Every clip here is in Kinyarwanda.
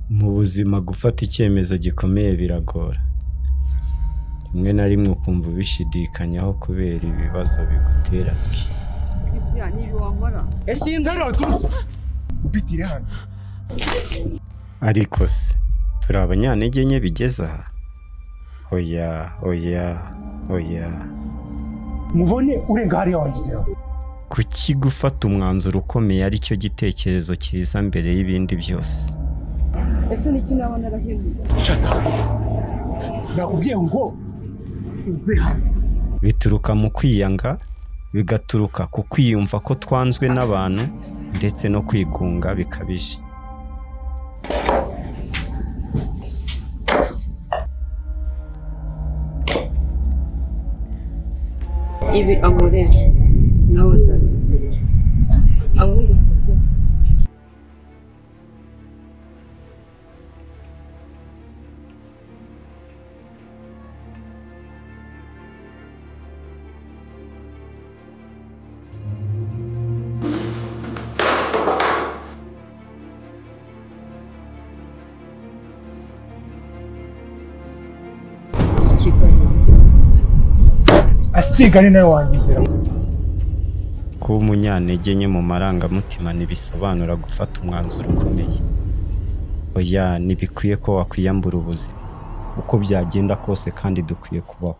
Mu buzima gufata icyemezo gikomeye biragora. Rimwe na rimwe ukumva ubishidikanyaho kubera ibibazo bigutera ati Christian nibi wankora ubitire hano. ariko se turi abanyantege nke bigeza aha? Oya Mubone urenga hariya wanjye. kuki gufata umwanzuro ukomeye ari cyo gitekerezo cyiza mbere y'ibindi byose? ese niki nabona arahindutse Shata. Nakubwiye ngo uve hano. Bituruka mu kwiyanga, bigaturuka ku kwiyumva ko twanzwe n'abantu ndetse no kwigunga bikabije. ibi amureje nawe zabi ahubwo Asigane nawe wanjye. Kuba umunyantege nke mu marangamutima ntibisobanura gufata umwanzuro ukomeye. Oya, ntibikwiye ko wakwiyambura ubuzima uko byagenda kose, kandi dukwiye kubaho.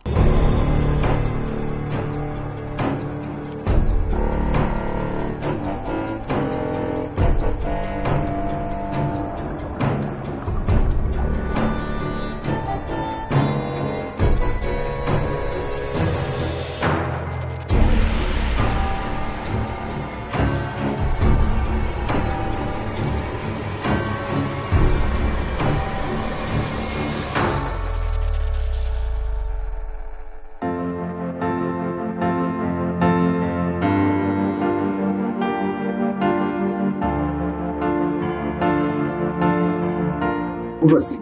Ubasi.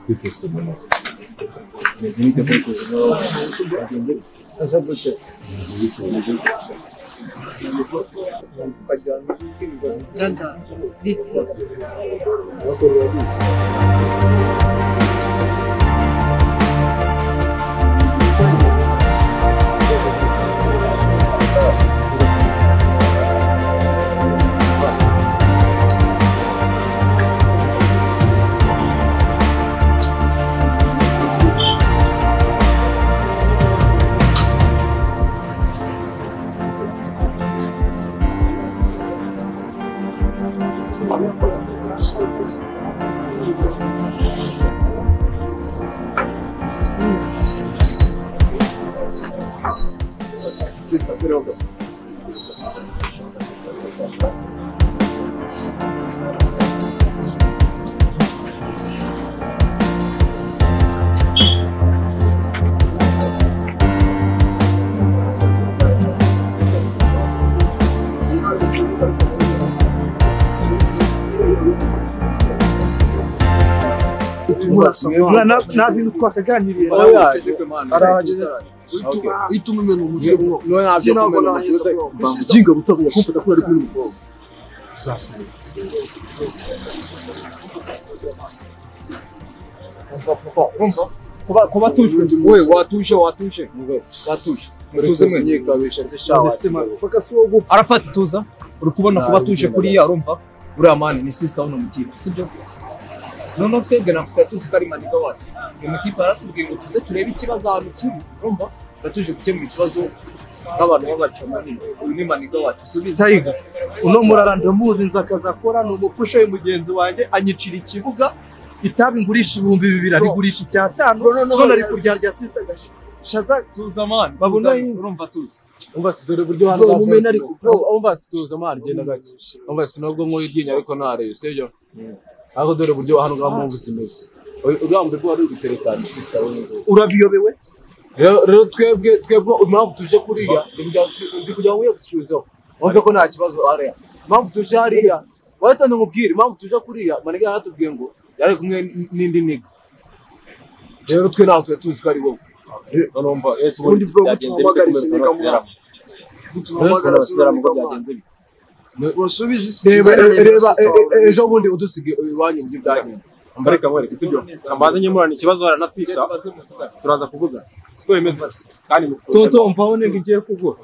Bitese bana. Nezini de kokusu. Rada Sista Serega. Nta bintu twakaganiriye. Arahageze. Ituma imena umutwe mwo. No nabyo kumena umutwe. Jinga butavuga kumfata kuri ari kuri mukobwa. Sasa. Kuba tuje wewe watuje watuje mutuze mwese kabisha zishawa arafata tuza uri kubona kuba tuje kuri ya urumva uriya mani ni sister uno mutipe sibyo none twebwe natwe tuzi ko ari maniga wacu uyu mutipe aratubwiye ngo tuze turebe ikibazo ahantu kiri urumva batuje gukemura ikibazo nk'abantu b'abacamani uyu ni maniga wacu subiza Tayiga. Uno muraranda muzi nzakaza akora ni umupusha w'umugenzi wanjye anyicira ikibuga itabi ngurisha 2000 arigurisha 500 none ari kuryarya sister gashi. Shaza tuza mani babona urumva tuza umva si dore buryo hano umena ari umva si tuza mani genda gake umva si nubwo nko iryinyo ariko ntarebe sibyo aho dore buryo hano ngaho zimeze urambe ko ari guterekana sister we urabiyobewe. rero twebwe impamvu tuje kuriya ndi kugira ngo uyegusubizeho wumve ko nta kibazo ariya impamvu tuje hariya watanze nkubwire impamvu tuje kuriya maniga yaratubwiye ngo yari kumwe n'indi niga rero twe ntabwo tuzi ko ari wowe urumva ese ubundi bwo gutumagarisha gutuhamagara basira mu byagenze bite usubize reba ejo bundi udusige iwanyu mu byagenze ambareka mwere sibyo kambaze nyemurana ikibazo hara na sister turaza kuvuga siko bimeze kandi toto mvaho nenge ngiye kugura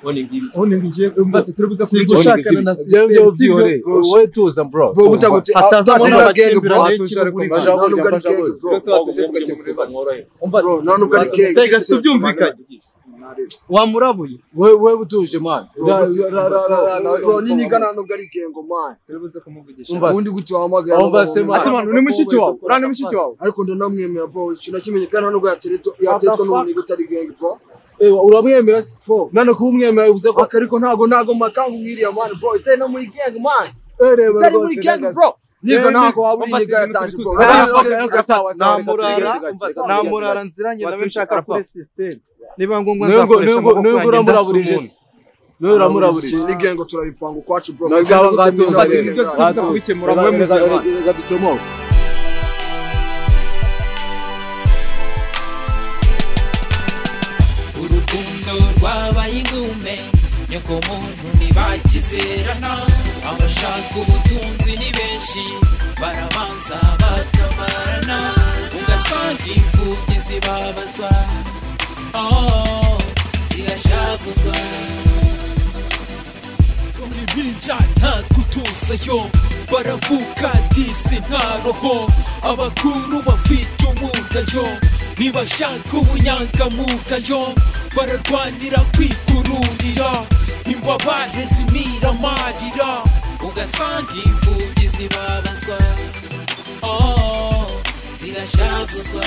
one ngiye mbaze turibuze kugushakana na byo byihore wowe tuza bro gutagute hatazabona gang bro none ubwo ari gang tega tubyumvikanye wamurabuye wewe utuje man bro nini gana nubwo ari gang man turibuze kumuvugisha ubundi gutuhamagara asema ni mushiki wawe urane mushiki wawe ariko ndanamwemera bro ikintu kimenyekana nubwo yatetwa n'umuntu gutari gang bro uramwemera se none kumwemera bivuze ko ariko ntago makangu mwiriya man bro itari no muri gang man reba itari muri gang bro niga ntago waburi niga yatanze bro namurara nziranye nawe nshaka kuri system niba ngombwa nzakoresha nubwo uramuraburije nubwo uramuraburije ni gang turabipanga kwacu bro nagaba ngatuza ibyo twitsa kubikemura mwe mu gaducomo rwabaye ingume nyoko muntu ntibakizerana abashaka ubutunzi ni benshi barabanza bakamarana ugasanga imfubyi zibabazwa zigashavuzwa kuri binja nta gutuzayo baravuka disi nta roho abakuru bafite umugayo ntibashaka ubunyangamugayo bararwanira kwikururira imbabare zimira amarira ugasanga imfubyi zibabazwa zigashavuzwa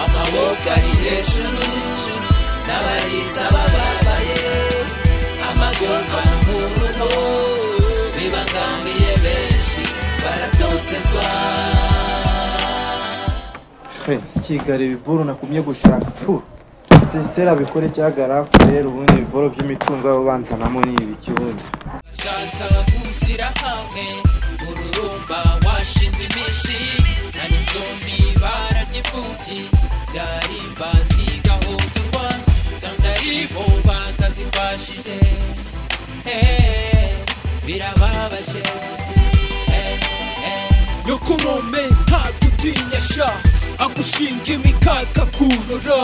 amaboko ari hejuru n'abariza bababaye amagorwa n'umuruho bibangamiye benshi baratotezwa Kigali ibiboro nakumye gushaka Sitera bikore cyagarafu rero ubundi ibiboro by'imitungo y'abanzanamo ni ibikibundi shaka gushyira hamwe ururumba washinze imizi na n'isoni baragipfubyi byarimba zigahotorwa kandi aribo bakazifashije birababaje yokorome nta gutinya sha agushinga imikaka kurora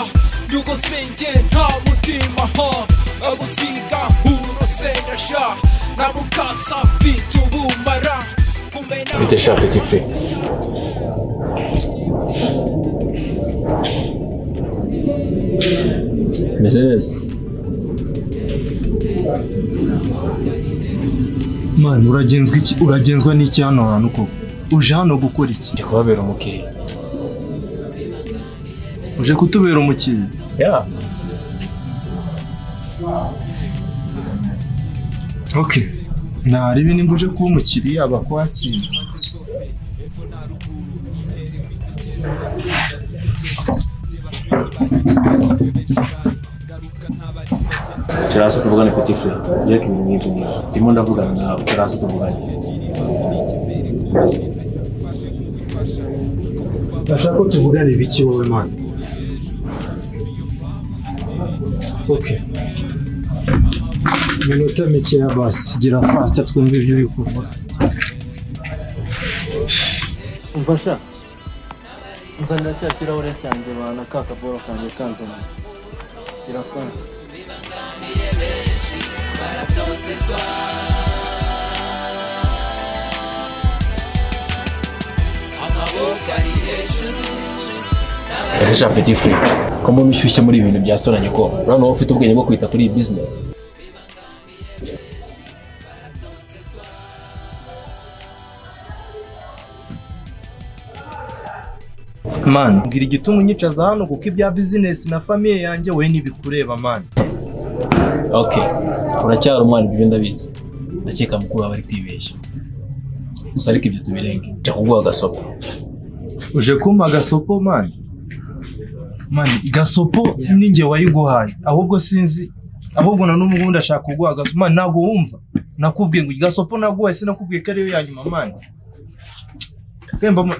nyugosenge nta mutima agusiga urosenda sha nabukasa afite ubumara bite sha petit frère meze neza man uragenzwa n'iki hano hantu koko uje hano gukora iki ndi kubabera umukiriya uje kutubera umukiriya okay naribi nimba uje kuba umukiriya bakwakira turasa tuvugane petit frère yeke ibintu nk'ibyo ndimo ndavugana nawe turasa tuvugane ndashaka ko tuvugana ibiki wowe man okay minota mikeya basi gira fast twumve ibyo uri kuvuga umfasha nzanira cya kirahure cyanjye bana kakaboro kanjye kanzana kirakora ese sha petit frère ko mu bishyushye muri ibintu byasoranye ko urabona wowe ufite ubwenge bwo kwita kuri iyi business man mbwira igituma unyicaza hano kuko ibya business na famille yanjye we ntibikureba man okay uracyari umwana ibyo ndabizi ndakeka mukuru wawe ari kwibeshya gusa ariko ibyo tubirenge nje kuguha agasopo uje kumpa agasopo man gasopo ninjye wayiguhaye ahubwo sinzi ahubwo na n'ubu ngubu ndashaka kuguha agasopo man ntabwo wumva nakubwiye ngo gasopo naguhaye sinakubwiye ko ariyo ya nyuma man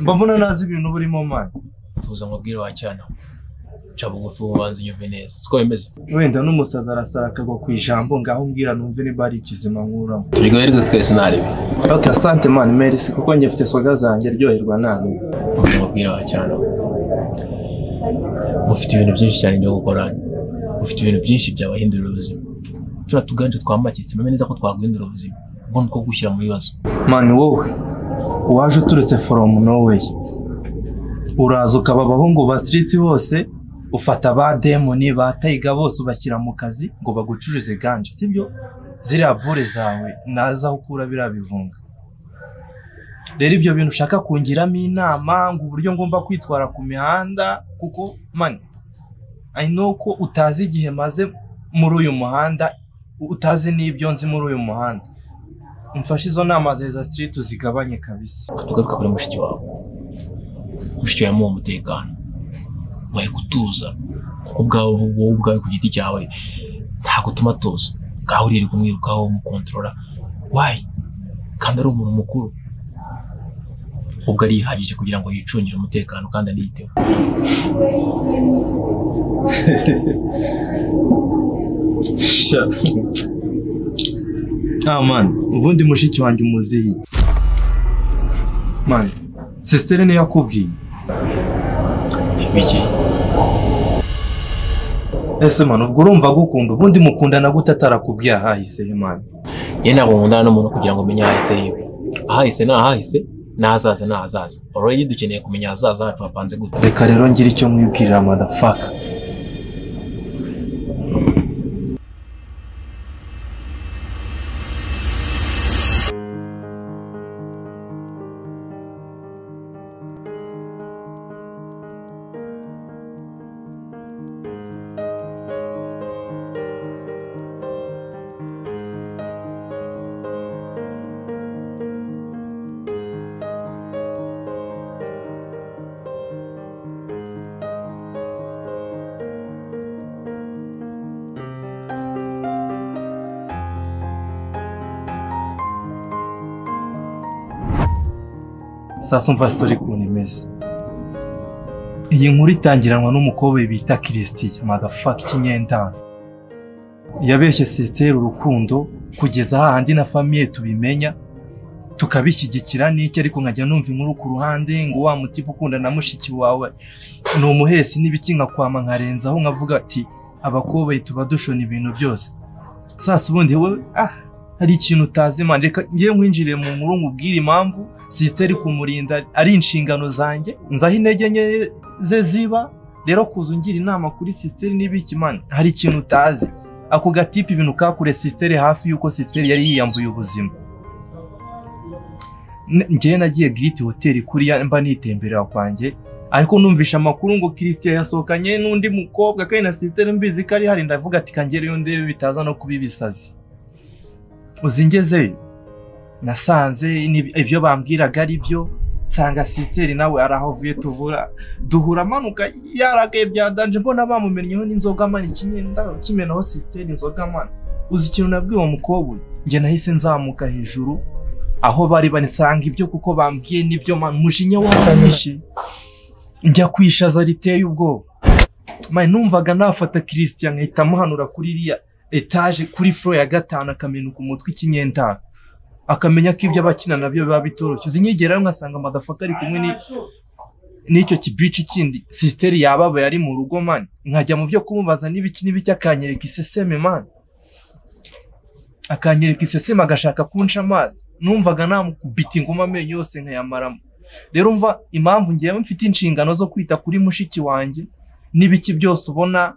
mbona nazi ibintu burimo man tuza mubwire wa cyana cha bugufi ubanza unyumve neza siko bimeze wenda n'umusaza arasara akagwa ku ijambo ngaho mbwira numve niba ari ikizima nkuramo tubigaherwe twese narebe okay asante man merci kuko njye mfite soga zanjye ryoherwa nani umubwira cyane mufite ibintu byinshi cyane byo gukora mufite ibintu byinshi byabahindurira ubuzima tura tuganje twamakitse meme neza ko twaguhindura ubuzima ngo nuko gushyira mu bibazo man wowe waje uturutse from nowhere uraza ukaba abahungu ba street bose ufata ba demoni ba Tiger bose ubashyira mu kazi ngo bagucurize ganje sibyo ziriya bure zawe naza ukura birabivunga rero ibyo bintu ushaka kungiramo inama ngo uburyo ngomba kwitwara ku mihanda kuko man I know ko utazi igihe maze muri uyu muhanda utazi n'ibyo nzi muri uyu muhanda umfashe izo nama za street uzigabanye kabisa tugaruka kuri mushiki wawe mu umutekano waye gutuza kuko ubwawe ku giti cyawe nta gutuma tuza ngaho uri kumwirukaho mu controller why kandi ari umuntu mukuru ubwo ari ihagije kugira ngo yicungire umutekano kandi aniteho man ubundi mushiki wanjye umuziyi man sister ne yakubwiye ibiki ese man ubwo urumva gukunda ubundi mukundana gute atarakubwiye ahahise man ye ntabwo nkundana n'umuntu kugira ngo menye ahahise yiwe ahahise n'ahahise n'ahazaza n'ahazaza already dukeneye kumenya ahazaza hacu hapanze gute reka rero ngira icyo mwibwirira motherfucker Sasa umva story kuntu imeze. Iyi nkuru itangiranwa n'umukobwa bita Christian motherfucker kinyendana. Yabeshye sister urukundo kugeza hahandi na famille tubimenya tukabishyigikira n'iki ariko nkajya numva inkuru ku ruhande ngo wa mutipe ukunda na mushiki wawe ni umuhesi n'ibikinga kwama nkarenzaho nkavuga ati abakobwa tuba dushona ibintu byose. Sasa ubundi we hari ikintu utazi man reka ngiye nkwinjire mu nkuru ngubwira impamvu sister kumurinda ari inshingano zanjye nzaho intege nke ze ziba rero kuzungira inama kuri sister n'ibiki man hari ikintu utazi ako gatipe ibintu kakure sister hafi yuko sister yari yiyambuye ubuzima ngiye nagiye Great Hotel kuri mba nitemberera kwanjye ariko numvisha amakuru ngo Christian yasohokanye n'undi mukobwa kandi na sister mbizi kari hari ndavuga ati kangereyo ndebe bitaza no kubibisazi uzingeze nasanze ibyo bambwiraga ari byo nsanga sister nawe arahavuye duhura manuka yaragaye byadanje mbona bamumennyeho n'inzoga man ikinyenda kimenaho sister inzoga man uzi ikintu nabwiye umukobwa nge nahise nzamuka hejuru aho bari banisanga ibyo kuko bambwiye nibyo man mushinya wakanyishe njya kwishaza riteye ubwo man numvaga nafata Christian nkahita muhanura kuri iriya etage kuri floor ya 5 akamenuka umutwe ikinyenda akamenya ko ibyo abakina nabyo biba bitoroshye uzinyegera ngasanga motherfucker ari kumwe n'icyo kibici kindi sister yababa yari mu rugo man nkajya mu byo kumubaza n'ibiki akanyereka iseseme man akanyereka iseseme agashaka kunca amazi numvaga namukubita ingoma amenyo yose nkayamara rero umva impamvu ngiye mfite inshingano zo kwita kuri mushiki wanjye n'ibiki byose ubona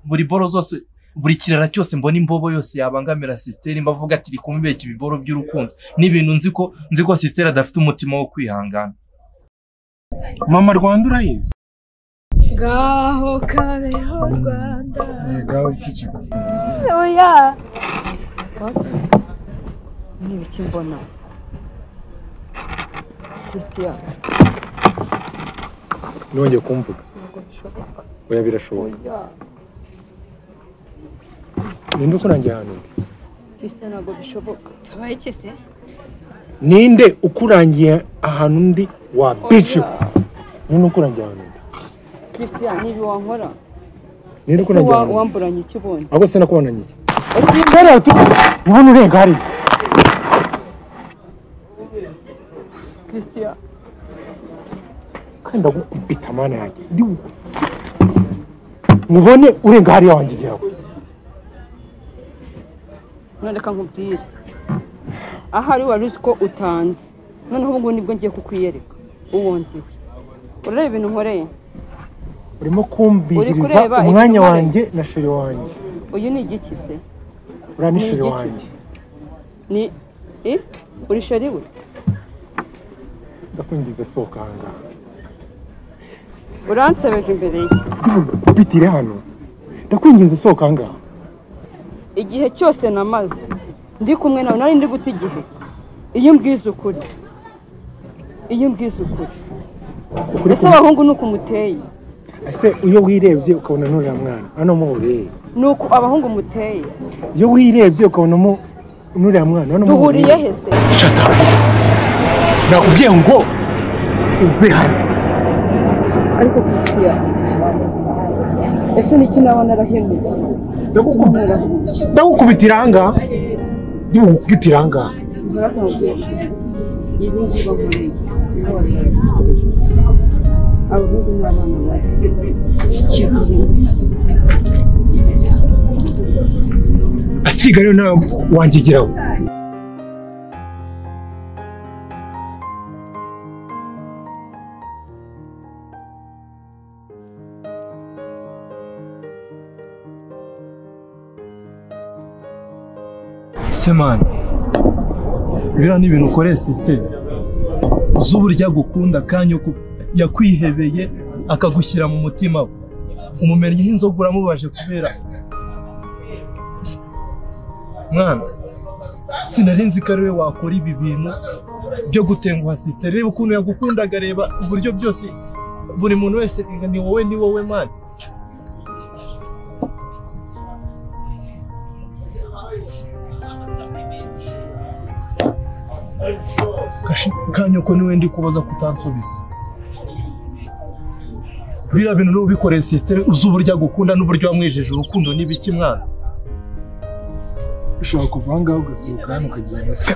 buri boro zose buri kirara cyose mbona imbobo yose yabangamira sister mbavuga ati rikumubeshya ibiboro by'urukundo n'ibintu nzi ko sister adafite umutima wo kwihangana mama Rwanda urayizi gaho kabeho Rwanda gaho iki oya what ni biki mbona Christian nongeye kumvuga oya birashoboka ninde ukurangiye hano Christian ntabwo bishoboka habaye iki se ninde ukurangiye ahantu ndi wa bitch ninde ukurangiye hano Christian nibi wankora ninde ko ese najya hano wamburanye iki ubundi ahubwo se nakubonanye iki rero ubona urenga hari Christian kandi ndagukubita mana yanjye mubone urenga hariya wanjye igihawe none reka nkubwire ahari wari uzi ko utanze noneho ubu ngubu nibwo ngiye kukwiyereka uwo ndiwe urareba ibintu nkoreye urimo kumbihiriza umwanya wanjye na sheri wanjye uyu ni igiki se uriya ni sheri wanjye ni uri sheri we ndakwinjiza sohoka ahangaha uransebeje imbere ye kubitire hano ndakwinjiza sohoka ahangaha igihe cyose namaze ndi kumwe nawe nari ndi guta igihe iyo mbwiza ukuri ese abahungu ni uko umuteye ese iyo wirebye ukabona n'uriya mwana hano muhuriye ni uko abahungu muteye iyo wirebye ukabona n'uriya mwana hano muhuriye duhuriye he se shata nakubwiye ngo uve hano ariko Christian ese niki nawe narahemutse ndagukubitira ahangaha ndagukubitira ahangaha ibi ngibi bankoreye abahungu n'abana bawe asiga rero nawe wangigiraho semani biriya ni ibintu ukoreye sisiteme z'uburyo agukunda kandi yakwihebeye akagushyira mu mutima we umumennyeho inzoga uramubaje kubera mwana sinari nzi ko ari we wakora ibi bintu byo gutenguha sisiteme reba ukuntu yagukundaga reba uburyo byose buri muntu wese ni wowe mwana kanyoko niwe ndi kubaza kutansubiza biriya bintu n'ubu bikoreye sisiteme uzi uburyo agukunda n'uburyo wamwijeje urukundo n'ibiki mwana ushobora kuva ahangaha ugasohoka hano ukagenda se